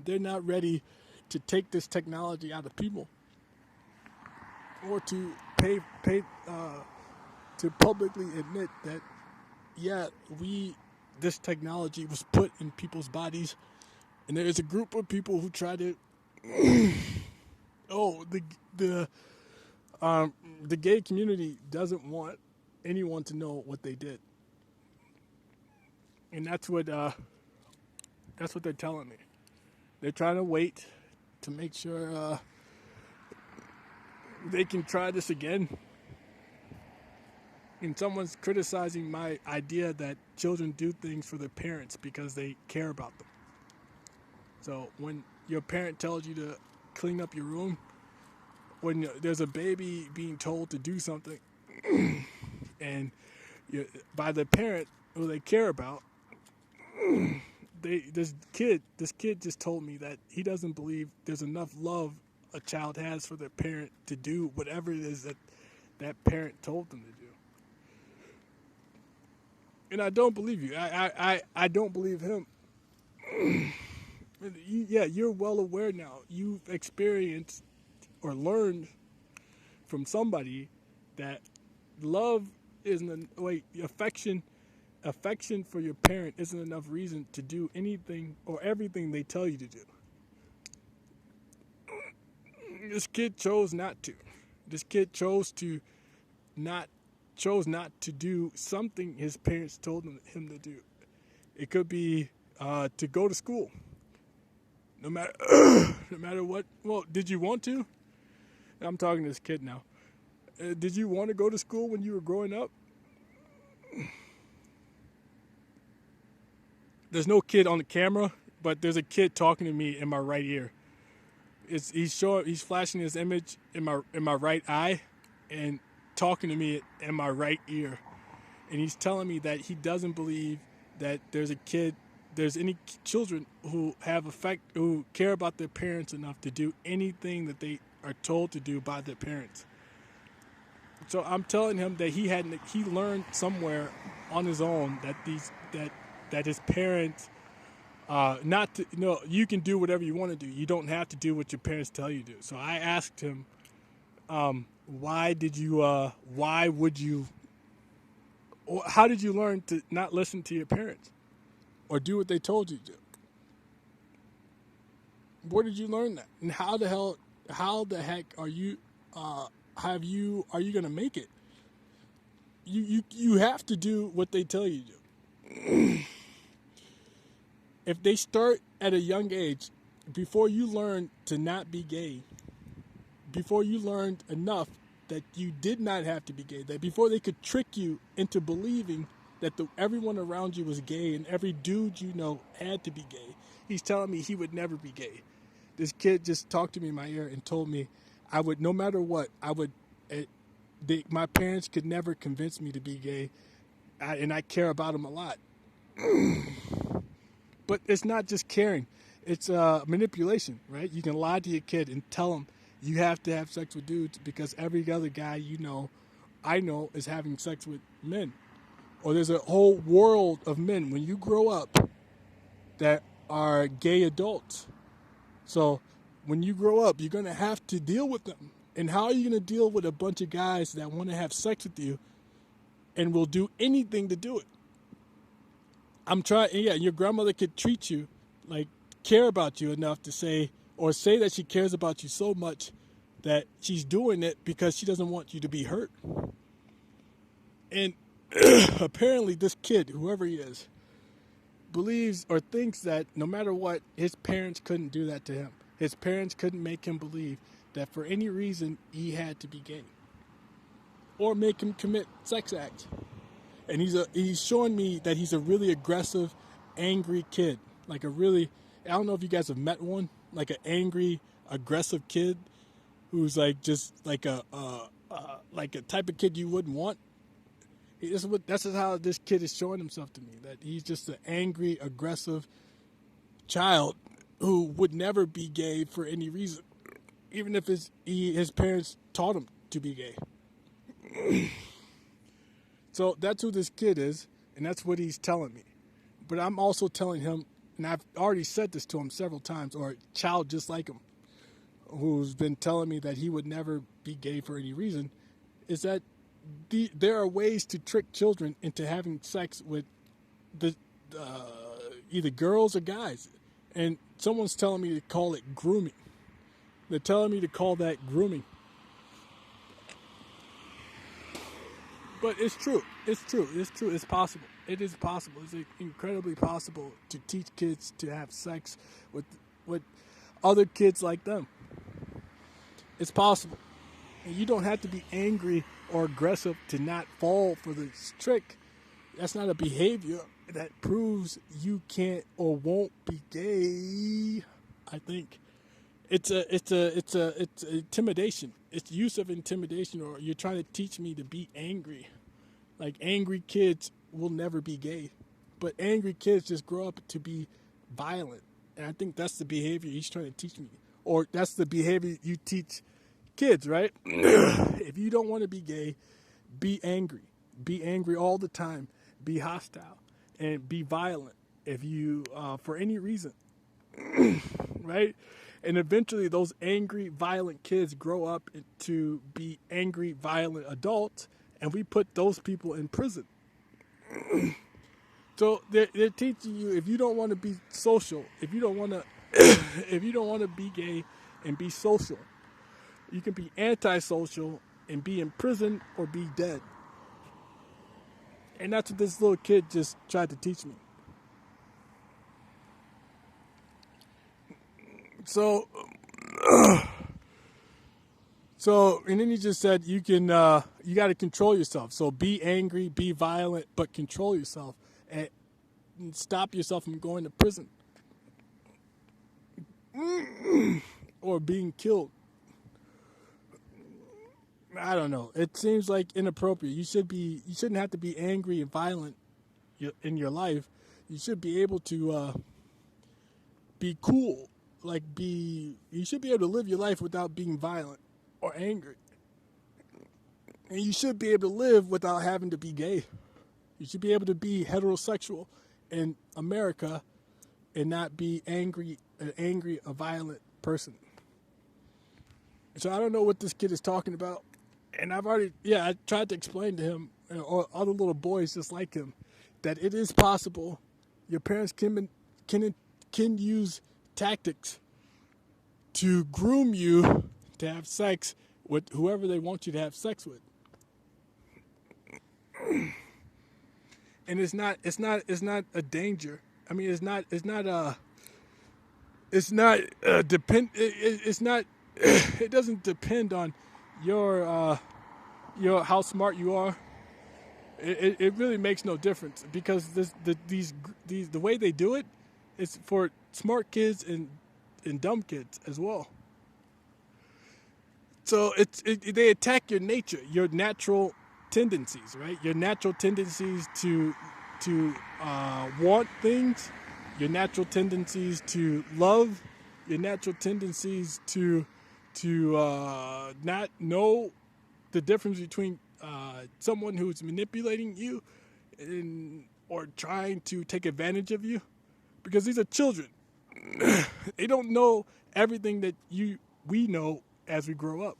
They're not ready to take this technology out of people or to pay to publicly admit that, yeah, this technology was put in people's bodies, and there is a group of people who try to the gay community doesn't want anyone to know what they did. And that's what they're telling me. They're trying to wait to make sure they can try this again. And someone's criticizing my idea that children do things for their parents because they care about them. So when your parent tells you to clean up your room, when there's a baby being told to do something, and by the parent who they care about, this kid just told me that he doesn't believe there's enough love a child has for their parent to do whatever it is that parent told them to do. And I don't believe you. I don't believe him. You're well aware now. You've experienced or learned from somebody that love isn't affection for your parent isn't enough reason to do anything or everything they tell you to do. This kid chose not to. This kid chose not to do something his parents told him to do. It could be to go to school. No matter what. Well, did you want to? I'm talking to this kid now. Did you want to go to school when you were growing up? There's no kid on the camera. but there's a kid talking to me in my right ear. He's flashing his image in my right eye, and talking to me in my right ear, and he's telling me that he doesn't believe that there's any children who who care about their parents enough to do anything that they are told to do by their parents. So I'm telling him that he learned somewhere on his own that his parents not to, you can do whatever you want to do. You don't have to do what your parents tell you to do. So I asked him, why would you, or how did you learn to not listen to your parents or do what they told you to do? Where did you learn that? And how the heck are you going to make it? You have to do what they tell you to do. If they start at a young age, before you learn to not be gay, before you learned enough that you did not have to be gay, that before they could trick you into believing that everyone around you was gay and every dude you know had to be gay, he's telling me he would never be gay. This kid just talked to me in my ear and told me I would, no matter what, my parents could never convince me to be gay, and I care about them a lot. But it's not just caring. It's manipulation, right? You can lie to your kid and tell him you have to have sex with dudes because every other guy I know, is having sex with men. Or there's a whole world of men when you grow up that are gay adults. So when you grow up, you're going to have to deal with them. And how are you going to deal with a bunch of guys that want to have sex with you and will do anything to do it? I'm trying, yeah, your grandmother could treat you, like care about you enough to say that she cares about you so much that she's doing it because she doesn't want you to be hurt. And apparently this kid, whoever he is, believes or thinks that no matter what, his parents couldn't do that to him. His parents couldn't make him believe that for any reason he had to be gay or make him commit sex acts. And he's showing me that he's a really aggressive, angry kid. I don't know if you guys have met one, like an angry, aggressive kid who's like just like a type of kid you wouldn't want. That's how this kid is showing himself to me, that he's just an angry, aggressive child who would never be gay for any reason, even if his parents taught him to be gay. So that's who this kid is, and that's what he's telling me. But I'm also telling him, and I've already said this to him several times, or a child just like him, who's been telling me that he would never be gay for any reason, is that there are ways to trick children into having sex with either girls or guys. And someone's telling me to call it grooming. They're telling me to call that grooming. But it's true. It's true. It's true. It's possible. It is possible. It's incredibly possible to teach kids to have sex with other kids like them. It's possible. And you don't have to be angry or aggressive to not fall for this trick. That's not a behavior that proves you can't or won't be gay. I think it's intimidation. It's use of intimidation, or you're trying to teach me to be angry. Like, angry kids will never be gay, but angry kids just grow up to be violent. And I think that's the behavior he's trying to teach me, or that's the behavior you teach kids, right? If you don't want to be gay, be angry. Be angry all the time. Be hostile and be violent if you, for any reason, right? And eventually those angry, violent kids grow up to be angry, violent adults, and we put those people in prison. So they're teaching you, if you don't want to be social, if you don't want to be gay and be social, you can be antisocial and be in prison or be dead. And that's what this little kid just tried to teach me. So, and then he just said you got to control yourself. So be angry, be violent, but control yourself and stop yourself from going to prison. or being killed. I don't know. It seems like inappropriate. You shouldn't have to be angry and violent in your life. You should be able to be cool. You should be able to live your life without being violent or angry. And you should be able to live without having to be gay. You should be able to be heterosexual in America and not be a violent person. So I don't know what this kid is talking about. And I tried to explain to him or other little boys just like him that it is possible. Your parents can use tactics to groom you to have sex with whoever they want you to have sex with. And it's not a danger. I mean, it's not it doesn't depend on your how smart you are. It really makes no difference because the way they do it is for smart kids and dumb kids as well. So they attack your nature, your natural tendencies, right? Your natural tendencies to want things, your natural tendencies to love, your natural tendencies to not know the difference between someone who's manipulating you or trying to take advantage of you, because these are children. They don't know everything that we know as we grow up.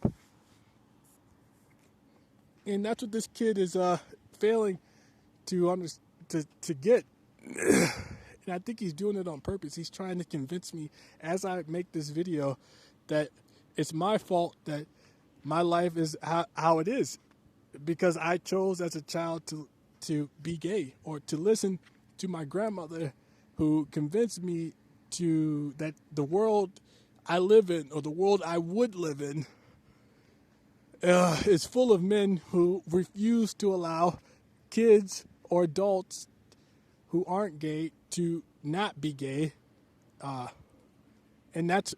And that's what this kid is failing to get. And I think he's doing it on purpose. He's trying to convince me as I make this video that it's my fault that my life is how it is, because I chose as a child to be gay, or to listen to my grandmother who convinced me that the world I live in, or the world I would live in, is full of men who refuse to allow kids or adults who aren't gay to not be gay, and that's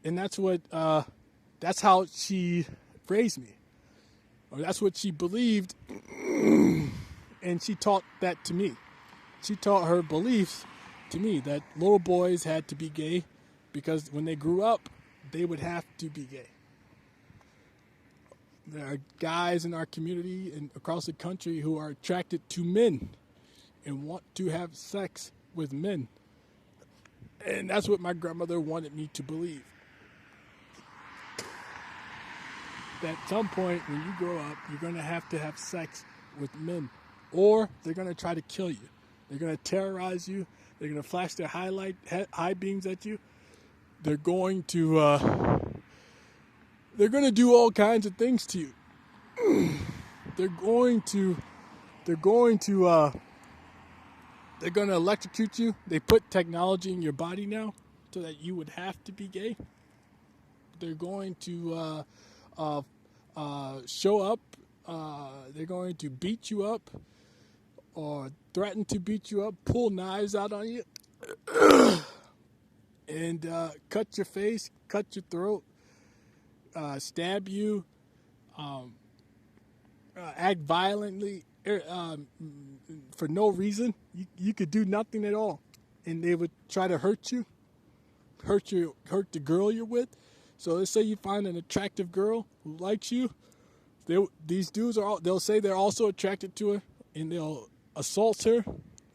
how she raised me, or that's what she believed, and she taught that to me. She taught her beliefs to me that little boys had to be gay because when they grew up, they would have to be gay. There are guys in our community and across the country who are attracted to men and want to have sex with men. And that's what my grandmother wanted me to believe. That at some point when you grow up, you're going to have sex with men, or they're going to try to kill you. They're going to terrorize you. They're going to flash their high beams at you. They're going to do all kinds of things to you. They're going to electrocute you. They put technology in your body now so that you would have to be gay. They're going to show up. They're going to beat you up or threaten to beat you up, pull knives out on you, and cut your face, cut your throat, stab you, act violently for no reason. You could do nothing at all, and they would try to hurt you, hurt the girl you're with. So let's say you find an attractive girl who likes you. These dudes they'll say they're also attracted to her, and they'll assault her,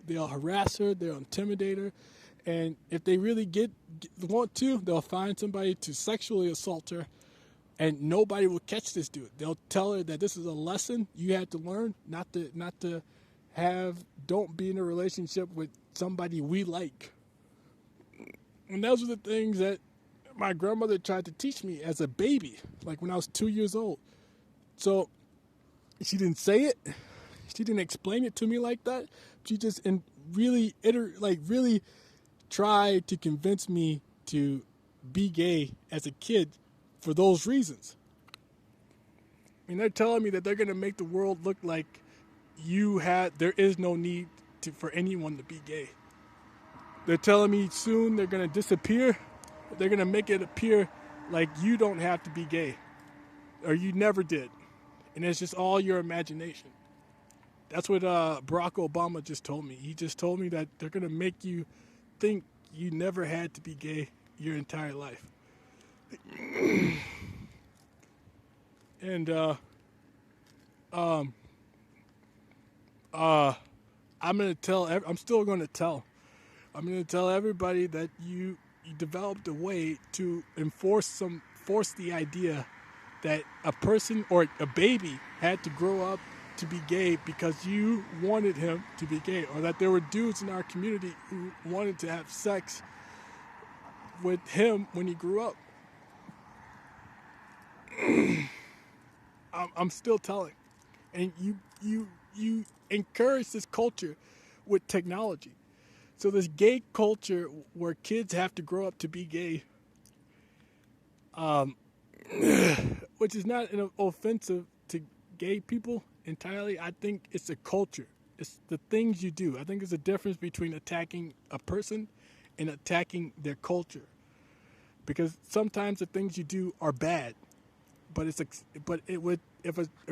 they'll harass her, they'll intimidate her, and if they really want to, they'll find somebody to sexually assault her, and nobody will catch this dude. They'll tell her that this is a lesson you had to learn, don't be in a relationship with somebody we like. And those are the things that my grandmother tried to teach me as a baby, like when I was 2 years old. So she didn't say it. She didn't explain it to me like that. She just really tried to convince me to be gay as a kid for those reasons. And they're telling me that they're going to make the world look like there is no need for anyone to be gay. They're telling me soon they're going to disappear They're going to make it appear like you don't have to be gay, or you never did. And it's just all your imagination. That's what Barack Obama just told me. He just told me that they're going to make you think you never had to be gay your entire life. And I'm going to tell, I'm still going to tell. I'm going to tell everybody that you developed a way to force the idea that a person or a baby had to grow up to be gay because you wanted him to be gay, or that there were dudes in our community who wanted to have sex with him when he grew up. I'm still telling. And you encourage this culture with technology. So this gay culture where kids have to grow up to be gay, which is not offensive to gay people entirely. I think it's a culture. It's the things you do. I think there's a difference between attacking a person and attacking their culture. Because sometimes the things you do are bad, but if a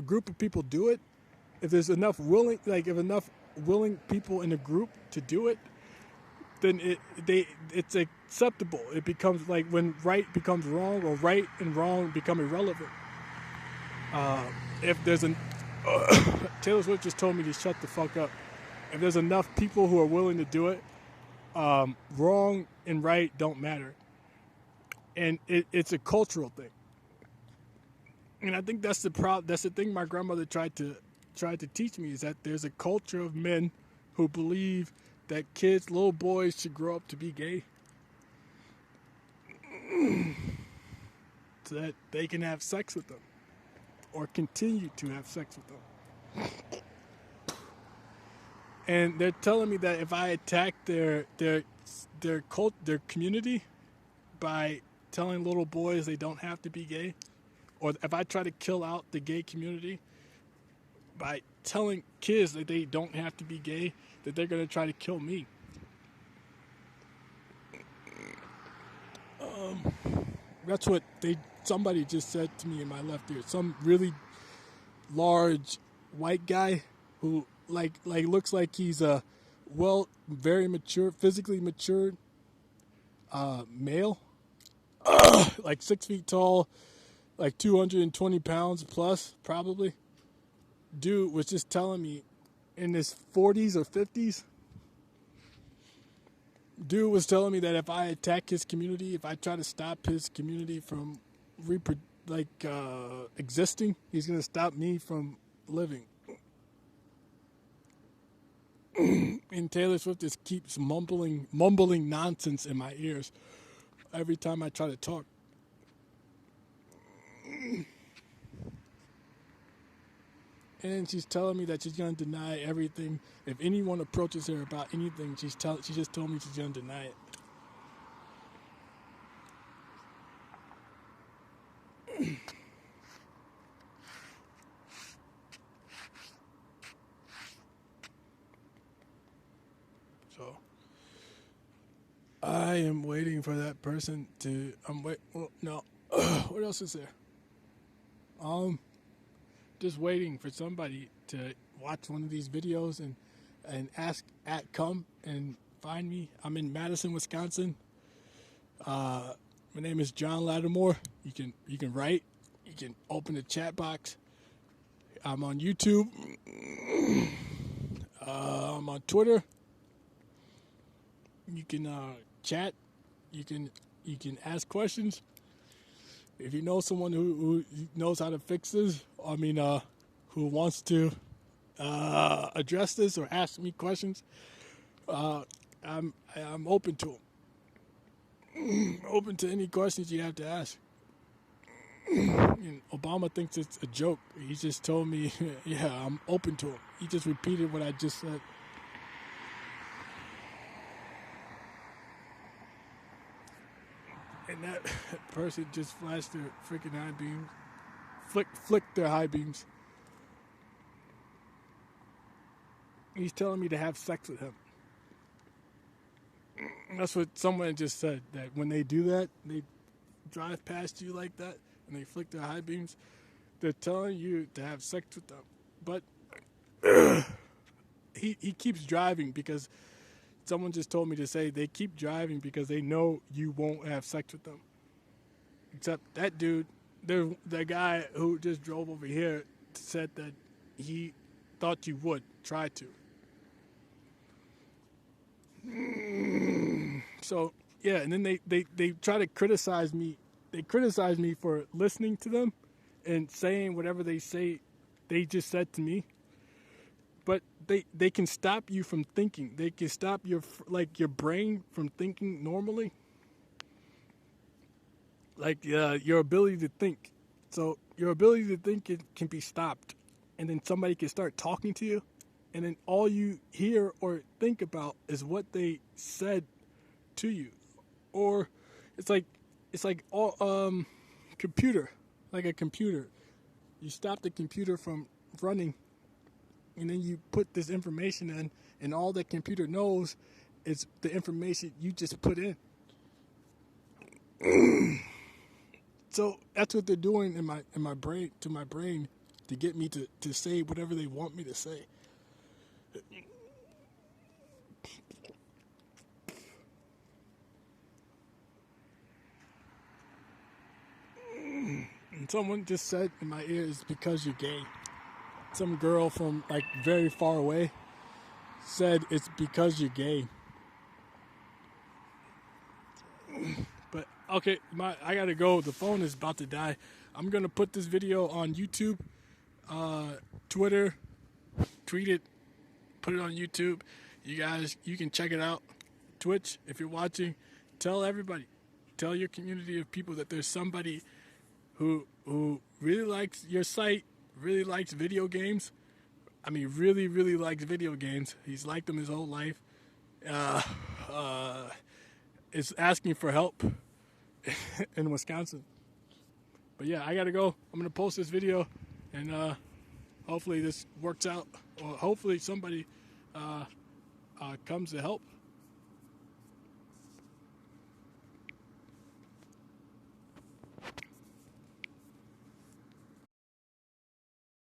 group of people do it, if there's enough willing people in a group to do it, then it's acceptable. It becomes like when right becomes wrong, or right and wrong become irrelevant. If there's Taylor Swift just told me to shut the fuck up. If there's enough people who are willing to do it, wrong and right don't matter. And it's a cultural thing. And I think that's the That's the thing my grandmother tried to teach me, is that there's a culture of men who believe that little boys should grow up to be gay, so that they can have sex with them, or continue to have sex with them. And they're telling me that if I attack their community by telling little boys they don't have to be gay, or if I try to kill out the gay community by telling kids that they don't have to be gay, that they're going to try to kill me. That's what somebody just said to me in my left ear. Some really large white guy who like looks like he's a very mature, physically matured male, like 6 feet tall, like 220 pounds plus probably. Dude was just telling me, in his 40s or 50s, dude was telling me that if I attack his community, if I try to stop his community from existing, he's going to stop me from living. And Taylor Swift just keeps mumbling nonsense in my ears every time I try to talk. And she's telling me that she's going to deny everything. If anyone approaches her about anything, she just told me she's going to deny it. So I am waiting for that person to. What else is there? Just waiting for somebody to watch one of these videos and come and find me. I'm in Madison, Wisconsin. My name is John Lattimore. You can write. You can open the chat box. I'm on YouTube. I'm on Twitter. You can chat. You can ask questions. If you know someone who knows how to fix this, who wants to address this or ask me questions, I'm open to them. Open to any questions you have to ask. And Obama thinks it's a joke. He just told me, yeah, I'm open to it. He just repeated what I just said. And that person just flashed their freaking high beams, flicked their high beams. He's telling me to have sex with him. That's what someone just said, that when they do that, they drive past you like that and they flick their high beams, they're telling you to have sex with them. But he keeps driving because someone just told me to say they keep driving because they know you won't have sex with them. Except that dude, the guy who just drove over here said that he thought you would try to. So yeah, and then they try to criticize me. They criticize me for listening to them and saying whatever they say they just said to me. But they can stop you from thinking. They can stop your brain from thinking normally. Like your ability to think. So your ability to think can be stopped, and then somebody can start talking to you, and then all you hear or think about is what they said to you. Or it's like all computer, like a computer. You stop the computer from running, and then you put this information in, and all the computer knows is the information you just put in. So that's what they're doing in my brain, to my brain, to get me to say whatever they want me to say. And someone just said in my ear, "It's because you're gay." Some girl from like very far away said, "It's because you're gay." But okay, I gotta go. The phone is about to die. I'm gonna put this video on YouTube, Twitter, tweet it, put it on YouTube. You guys, you can check it out. Twitch, if you're watching, tell everybody, tell your community of people that there's somebody who really likes your site, really likes video games. I mean, really, really likes video games. He's liked them his whole life. Is asking for help in Wisconsin. But yeah, I gotta go. I'm gonna post this video, and hopefully this works out, or hopefully somebody comes to help.